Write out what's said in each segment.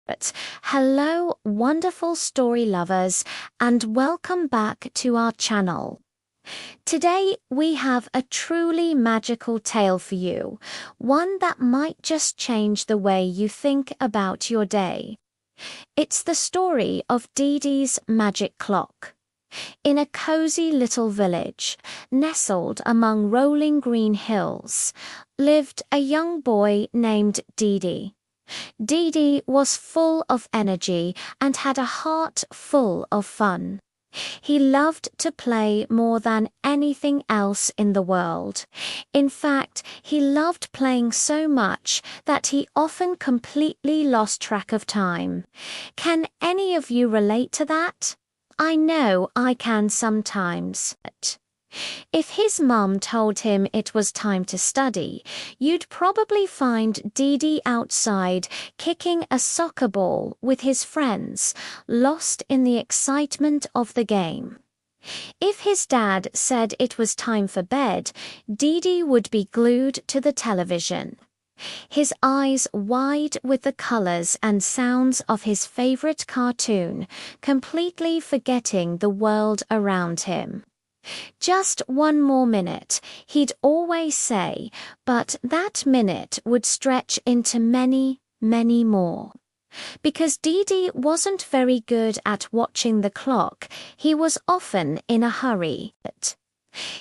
Hello, wonderful story lovers, and welcome back to our channel. Today we have a truly magical tale for you, one that might just change the way you think about your day. It's the story of Didi's magic clock. In a cozy little village, nestled among rolling green hills, lived a young boy named Didi. Didi was full of energy and had a heart full of fun. He loved to play more than anything else in the world. In fact, he loved playing so much that he often completely lost track of time. Can any of you relate to that? I know I can sometimes. If his mum told him it was time to study, you'd probably find Didi outside kicking a soccer ball with his friends, lost in the excitement of the game. If his dad said it was time for bed, Didi would be glued to the television, his eyes wide with the colors and sounds of his favorite cartoon, completely forgetting the world around him. Just one more minute, he'd always say, but that minute would stretch into many, many more. Because Didi wasn't very good at watching the clock, he was often in a hurry.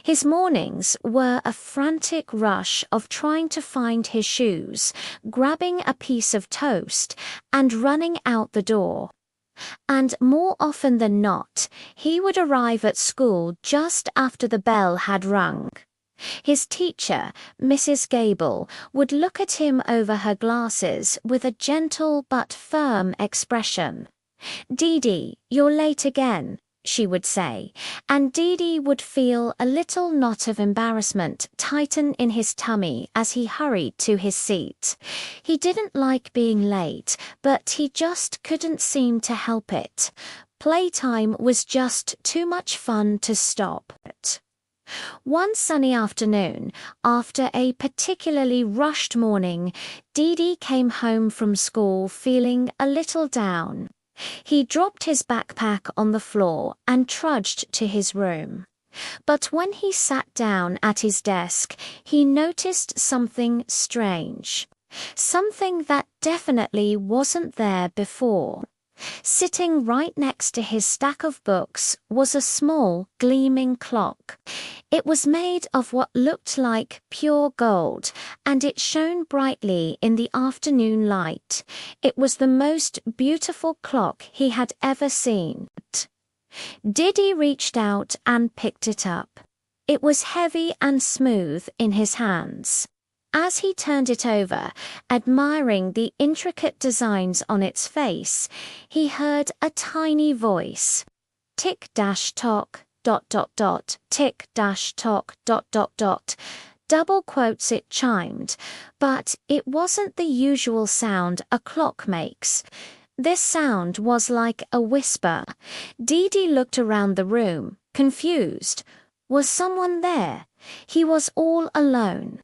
His mornings were a frantic rush of trying to find his shoes, grabbing a piece of toast, and running out the door. And more often than not, he would arrive at school just after the bell had rung. His teacher, Mrs. Gable, would look at him over her glasses with a gentle but firm expression. "Didi, you're late again," she would say, and Didi would feel a little knot of embarrassment tighten in his tummy as he hurried to his seat. He didn't like being late, but he just couldn't seem to help it. Playtime was just too much fun to stop. One sunny afternoon, after a particularly rushed morning, Didi came home from school feeling a little down. He dropped his backpack on the floor and trudged to his room. But when he sat down at his desk, he noticed something strange. Something that definitely wasn't there before. Sitting right next to his stack of books was a small, gleaming clock. It was made of what looked like pure gold, and it shone brightly in the afternoon light. It was the most beautiful clock he had ever seen. Didi reached out and picked it up. It was heavy and smooth in his hands. As he turned it over, admiring the intricate designs on its face, he heard a tiny voice. Tick-tock, ... tick-tock, ... Double quotes it chimed, but it wasn't the usual sound a clock makes. This sound was like a whisper. Didi looked around the room, confused. Was someone there? He was all alone.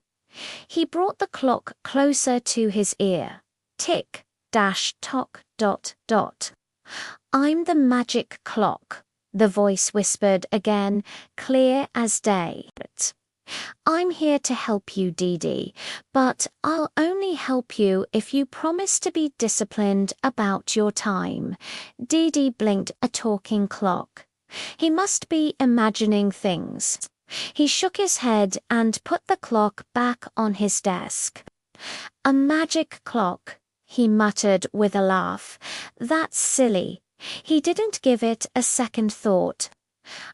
He brought the clock closer to his ear. Tick-tock, ... I'm the magic clock, the voice whispered again, clear as day. I'm here to help you, Didi, but I'll only help you if you promise to be disciplined about your time. Didi blinked a talking clock. He must be imagining things. He shook his head and put the clock back on his desk. A magic clock, he muttered with a laugh. That's silly. He didn't give it a second thought.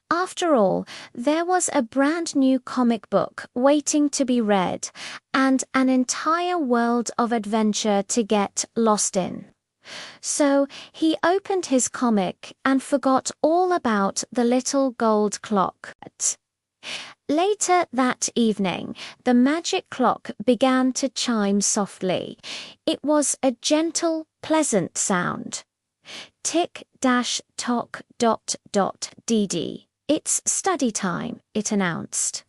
After all, there was a brand new comic book waiting to be read, and an entire world of adventure to get lost in. So he opened his comic and forgot all about the little gold clock. Later that evening, the magic clock began to chime softly. It was a gentle, pleasant sound. Tick-tock, ... Didi. It's study time, it announced.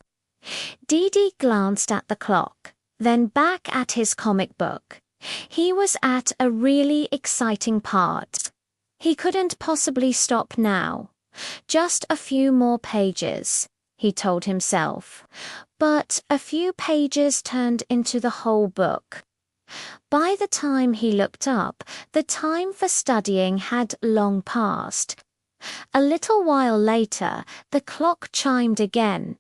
Didi glanced at the clock, then back at his comic book. He was at a really exciting part. He couldn't possibly stop now. Just a few more pages, he told himself. But a few pages turned into the whole book. By the time he looked up, the time for studying had long passed. A little while later, the clock chimed again.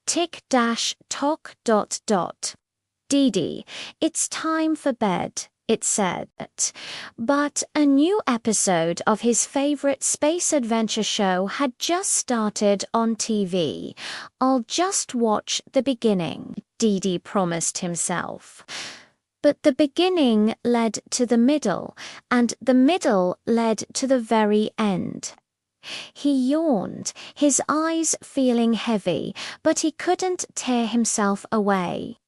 Tick-tock ... Didi, it's time for bed, it said. But a new episode of his favorite space adventure show had just started on TV. I'll just watch the beginning, Didi promised himself. But the beginning led to the middle, and the middle led to the very end. He yawned, his eyes feeling heavy, but he couldn't tear himself away.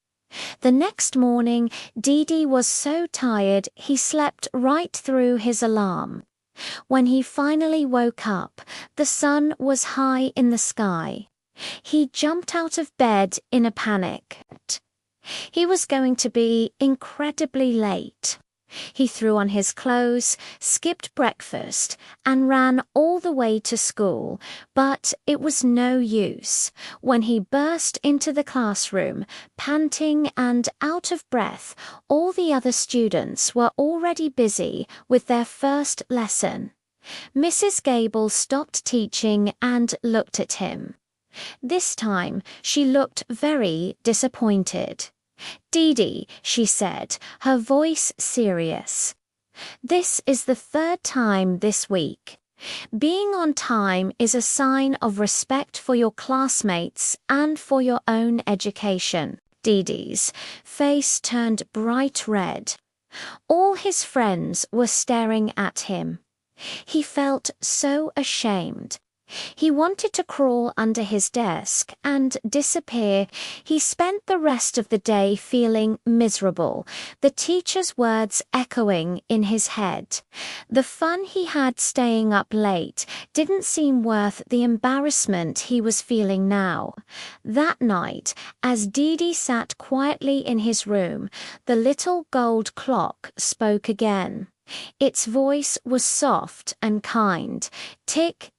The next morning, Didi was so tired he slept right through his alarm. When he finally woke up, the sun was high in the sky. He jumped out of bed in a panic. He was going to be incredibly late. He threw on his clothes, skipped breakfast, and ran all the way to school, but it was no use. When he burst into the classroom, panting and out of breath, all the other students were already busy with their first lesson. Mrs. Gable stopped teaching and looked at him. This time, she looked very disappointed. Didi, she said, her voice serious. This is the third time this week. Being on time is a sign of respect for your classmates and for your own education. Didi's face turned bright red. All his friends were staring at him. He felt so ashamed. He wanted to crawl under his desk and disappear. He spent the rest of the day feeling miserable, the teacher's words echoing in his head. The fun he had staying up late didn't seem worth the embarrassment he was feeling now. That night, as Didi sat quietly in his room, the little gold clock spoke again. Its voice was soft and kind. Tick,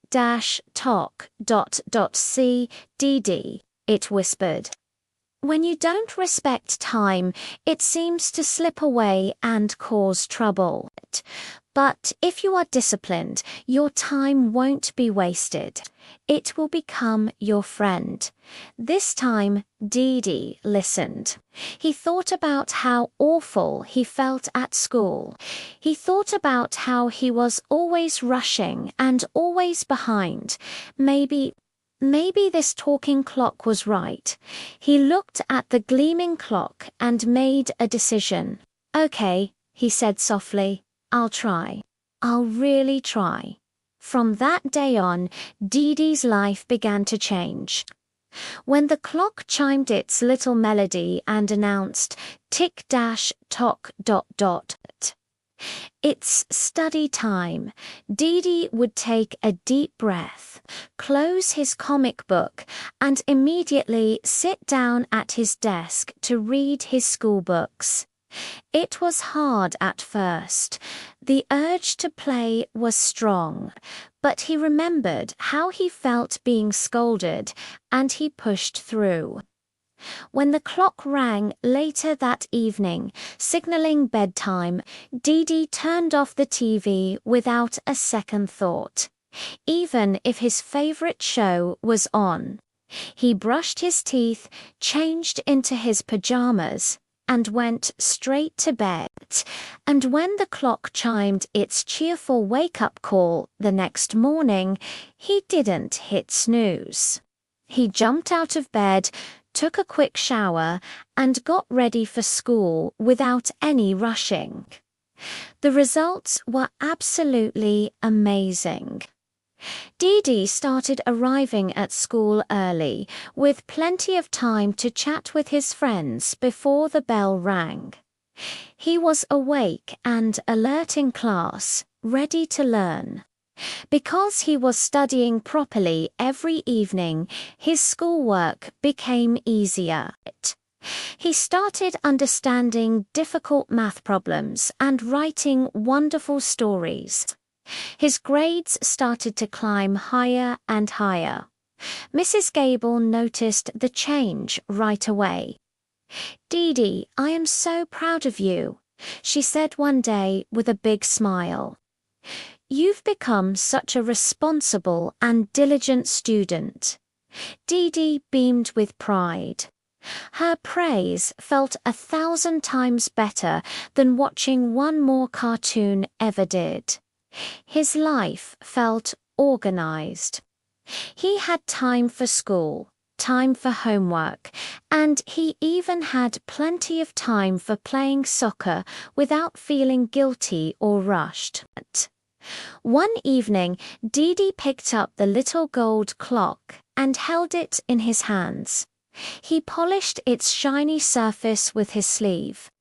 tock ... Didi, it whispered. When you don't respect time, it seems to slip away and cause trouble. But if you are disciplined, your time won't be wasted. It will become your friend. This time, Didi listened. He thought about how awful he felt at school. He thought about how he was always rushing and always behind. Maybe this talking clock was right. He looked at the gleaming clock and made a decision. Okay, he said softly. I'll try. I'll really try. From that day on, Didi's life began to change. When the clock chimed its little melody and announced tick-tock ... It's study time. Didi would take a deep breath, close his comic book, and immediately sit down at his desk to read his school books. It was hard at first. The urge to play was strong, but he remembered how he felt being scolded, and he pushed through. When the clock rang later that evening, signaling bedtime, Didi turned off the TV without a second thought, even if his favorite show was on. He brushed his teeth, changed into his pajamas, and went straight to bed. And when the clock chimed its cheerful wake-up call the next morning, he didn't hit snooze. He jumped out of bed, took a quick shower, and got ready for school without any rushing. The results were absolutely amazing. Didi started arriving at school early, with plenty of time to chat with his friends before the bell rang. He was awake and alert in class, ready to learn. Because he was studying properly every evening, his schoolwork became easier. He started understanding difficult math problems and writing wonderful stories. His grades started to climb higher and higher. Mrs. Gable noticed the change right away. "Didi, I am so proud of you," she said one day with a big smile. "You've become such a responsible and diligent student." Didi beamed with pride. Her praise felt 1,000 times better than watching one more cartoon ever did. His life felt organized. He had time for school, time for homework, and he even had plenty of time for playing soccer without feeling guilty or rushed. One evening, Didi picked up the little gold clock and held it in his hands. He polished its shiny surface with his sleeve.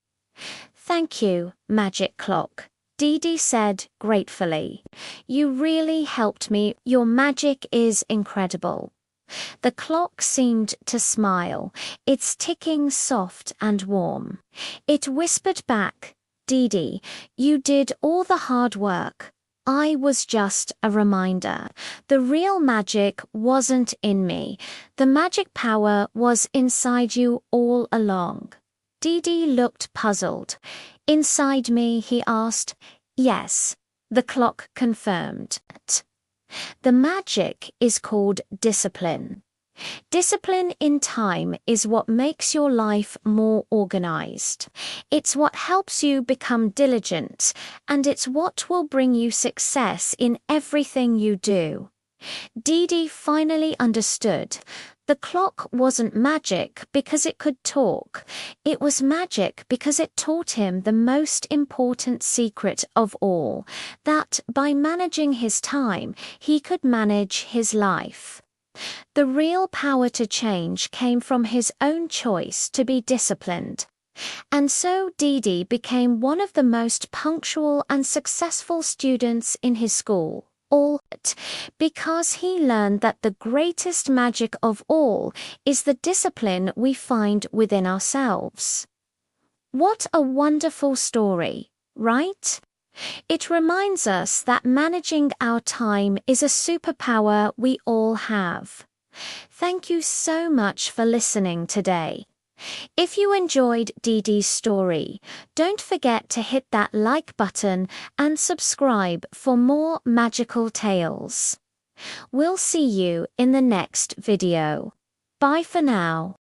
"Thank you, magic clock," Didi said gratefully. "You really helped me. Your magic is incredible." The clock seemed to smile, its ticking soft and warm. It whispered back, "Didi, you did all the hard work. I was just a reminder. The real magic wasn't in me. The magic power was inside you all along." Didi looked puzzled. "Inside me?" he asked. "Yes," the clock confirmed. The magic is called discipline. Discipline in time is what makes your life more organized. It's what helps you become diligent, and it's what will bring you success in everything you do. Didi finally understood. The clock wasn't magic because it could talk. It was magic because it taught him the most important secret of all, that by managing his time, he could manage his life. The real power to change came from his own choice to be disciplined. And so Didi became one of the most punctual and successful students in his school. All because he learned that the greatest magic of all is the discipline we find within ourselves. What a wonderful story, right? It reminds us that managing our time is a superpower we all have. Thank you so much for listening today. If you enjoyed Didi's story, don't forget to hit that like button and subscribe for more magical tales. We'll see you in the next video. Bye for now.